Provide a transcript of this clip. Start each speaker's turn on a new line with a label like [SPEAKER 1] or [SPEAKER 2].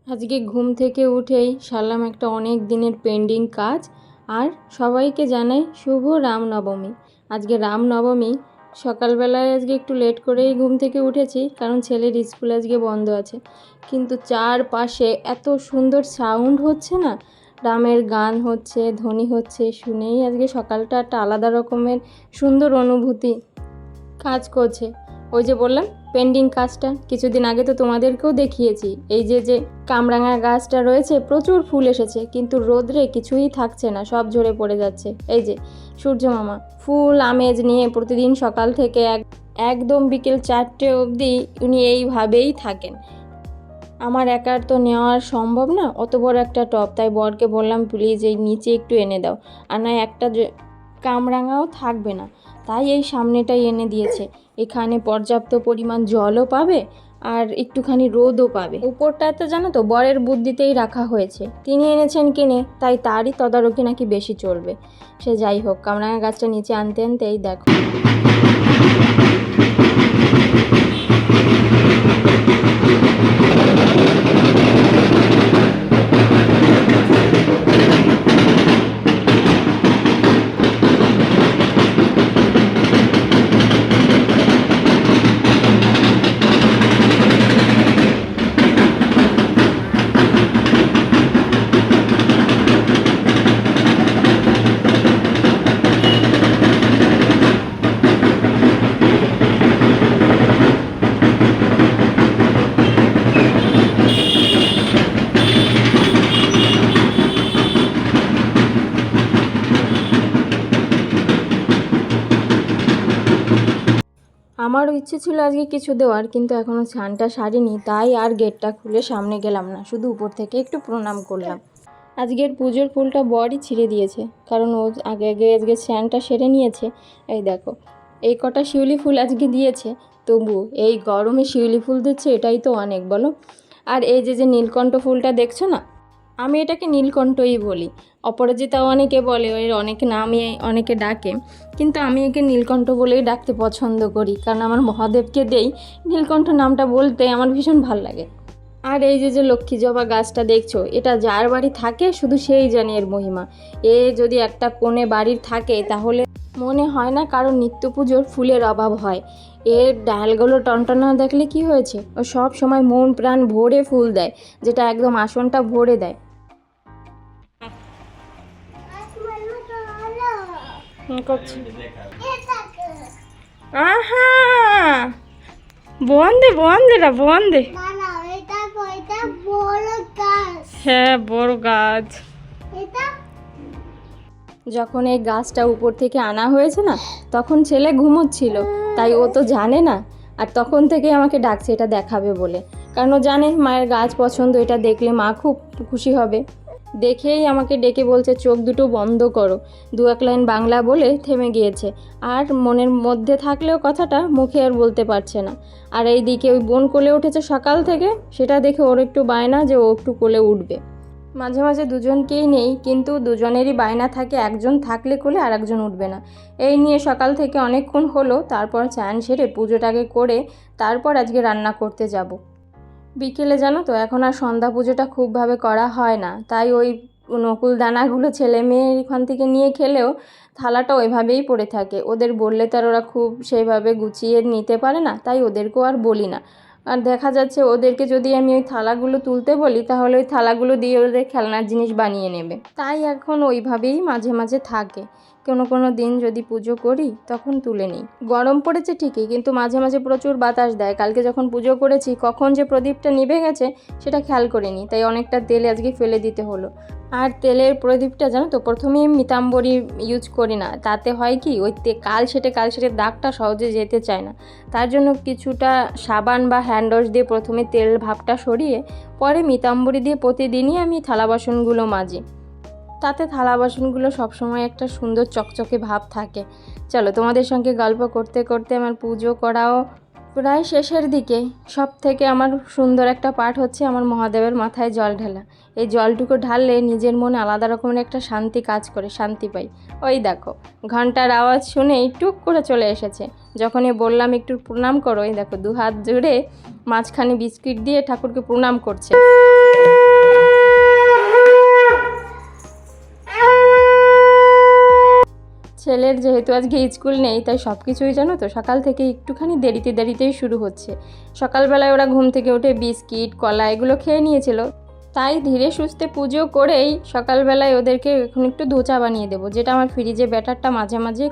[SPEAKER 1] আজকে ঘুম থেকে উঠেই সারলাম একটা অনেক দিনের পেন্ডিং কাজ। আর সবাইকে জানাই শুভ রামনবমী। আজকে রামনবমী। সকালবেলায় আজকে একটু লেট করেই ঘুম থেকে উঠেছি, কারণ ছেলের স্কুল আজকে বন্ধ আছে। কিন্তু চারপাশে এত সুন্দর সাউন্ড হচ্ছে না, রামের গান হচ্ছে, ধ্বনি হচ্ছে, শুনেই আজকে সকালটা একটা আলাদা রকমের সুন্দর অনুভূতি কাজ করছে। ওই যে বললাম পেন্ডিং কাজটা, কিছুদিন আগে তো তোমাদেরকেও দেখিয়েছি। এই যে কামরাঙা গাছটা রয়েছে, প্রচুর ফুল এসেছে, কিন্তু রোদ্রে কিছুই থাকছে না, সব ঝরে পড়ে যাচ্ছে। এই যে সূর্য মামা ফুল আমেজ নিয়ে প্রতিদিন সকাল থেকে একদম বিকেল 4টে অবধি উনি এইভাবেই থাকেন। আমার একার তো নেওয়ার সম্ভব না অত বড় একটা টব, তাই বরকে বললাম প্লিজ এই নিচে একটু এনে দাও, আর নয় একটা কামরাঙাও থাকবে না। তাই এই সামনেটাই এনে দিয়েছে। এখানে পর্যাপ্ত পরিমাণ জলও পাবে আর একটুখানি রোদও পাবে। উপরটাতে জানো তো বরের বুদ্ধিতেই রাখা হয়েছে, তিনি এনেছেন কিনে, তাই তারই তদারকি নাকি বেশি চলবে। সে যাই হোক, কামরাঙা গাছটা নিচে আনতে আনতেই দেখো আমারও ইচ্ছে ছিল আজকে কিছু দেওয়ার, কিন্তু এখনও স্নানটা সারিনি, তাই আর গেটটা খুলে সামনে গেলাম না, শুধু উপর থেকে একটু প্রণাম করলাম। আজকের পুজোর ফুলটা বরই ছিঁড়ে দিয়েছে, কারণ ও আগে আজকে স্নানটা সেরে নিয়েছে। এই দেখো এই কটা শিউলি ফুল আজকে দিয়েছে, তবু এই গরমে শিউলি ফুল দিচ্ছে, এটাই তো অনেক বলো। আর এই যে নীলকণ্ঠ ফুলটা দেখছো না, আমি এটাকে নীলকণ্ঠই বলি। অপরাজিতাও অনেকে বলে, এর অনেক নামে অনেকে ডাকে, কিন্তু আমি একে নীলকণ্ঠ বলেই ডাকতে পছন্দ করি, কারণ আমার মহাদেবকে দেই নীলকণ্ঠ নামটা বলতে আমার ভীষণ ভাল লাগে। আর এই যে লক্ষ্মী জবা গাছটা দেখছো, এটা যার বাড়ি থাকে শুধু সেই জানে এর মহিমা। এ যদি একটা কোণে বাড়ির থাকে তাহলে মনে হয় না কারণ নিত্য পুজোর ফুলের অভাব হয়। এর ডালগুলো টনটনা দেখলে কি হয়েছে, ও সব সময় মন প্রাণ ভরে ফুল দেয়, যেটা একদম আসনটা ভরে দেয়। আহা বন্ধে বন্ধেরা বন্ধে, হ্যাঁ বড় গাছ। যখন এই গাছটা উপর থেকে আনা হয়েছে না, তখন ছেলে ঘুমোচ্ছিল, তাই ও তো জানে না, আর তখন থেকে আমাকে ডাকছে এটা দেখাবে বলে, কারণ ও জানে মায়ের গাছ পছন্দ, এটা দেখলে মা খুব খুশি হবে। দেখেই আমাকে ডেকে বলছে চোখ দুটো বন্ধ করো, দু এক লাইন বাংলা বলে থেমে গিয়েছে, আর মনের মধ্যে থাকলেও কথাটা মুখে আর বলতে পারছে না। আর এই দিকে ওই বোন কোলে উঠেছে সকাল থেকে, সেটা দেখে ওর একটু বায়না যে ও একটু কোলে উঠবে। মাঝে মাঝে দুজনকেই নেই, কিন্তু দুজনেরই বায়না থাকে একজন থাকলে কোলে আর একজন উঠবে না। এই নিয়ে সকাল থেকে অনেকক্ষণ হলো, তারপর চান সেরে পুজোটাকে করে তারপর আজকে রান্না করতে যাব। বিকেলে জানো তো এখন আর সন্ধ্যা পুজোটা খুবভাবে করা হয় না, তাই ওই নকুল দানাগুলো ছেলে মেয়ে এখান থেকে নিয়ে খেলেও থালাটা ওইভাবেই পড়ে থাকে। ওদের বললে তার ওরা খুব সেইভাবে গুছিয়ে নিতে পারে না, তাই ওদেরকেও আর বলি না। আর দেখা যাচ্ছে ওদেরকে যদি আমি ওই থালাগুলো তুলতে বলি, তাহলে ওই থালাগুলো দিয়ে ওদের খেলনার জিনিস বানিয়ে নেবে, তাই এখন ওইভাবেই মাঝে মাঝে থাকে। কোনো দিন যদি পুজো করি তখন তুলে নিই। গরম পড়েছে ঠিকই, কিন্তু মাঝে মাঝে প্রচুর বাতাস দেয়। কালকে যখন পুজো করেছি কখন যে প্রদীপটা নিভে গেছে সেটা খেয়াল করিনি, তাই অনেকটা তেল আজকে ফেলে দিতে হলো। আর তেলের প্রদীপটা জানো তো প্রথমেই মিতাম্বরী ইউজ করি না, তাতে হয় কি ওই কাল সেটে দাগটা সহজে যেতে চায় না। তার জন্য কিছুটা সাবান বা হ্যান্ড ওয়াশ দিয়ে প্রথমে তেল ভাবটা সরিয়ে পরে মিতাম্বরী দিয়ে প্রতিদিনই আমি থালা বাসনগুলো মাজি, তাতে থালা বাসনগুলো সবসময় একটা সুন্দর চকচকে ভাব থাকে। চলো তোমাদের সঙ্গে গল্প করতে করতে আমার পুজো করাও প্রায় শেষের দিকে সব থেকে আমার সুন্দর একটা পার্ট হচ্ছে আমার মহাদেবের মাথায় জল ঢালা। এই জলটুকু ঢাললে নিজের মনে আলাদা রকমের একটা শান্তি কাজ করে, শান্তি পাই। ওই দেখো ঘন্টার আওয়াজ শুনেই টুক করে চলে এসেছে। যখনই বললাম একটু প্রণাম করো, এই দেখো 2 হাত জুড়ে মাঝখানে বিস্কিট দিয়ে ঠাকুরকে প্রণাম করছে। ছেলের যেহেতু আজকে স্কুল নেই, তাই সব কিছুই জানো তো সকাল থেকে একটুখানি দেরিতেই শুরু হচ্ছে। সকালবেলায় ওরা ঘুম থেকে উঠে বিস্কিট, কলা এগুলো খেয়ে নিয়েছিল, তাই ধীরে সুস্থে পুজো করেই সকালবেলায় ওদেরকে এখন একটু ধোচা বানিয়ে দেবো, যেটা আমার ফ্রিজে ব্যাটারটা মাঝে মাঝে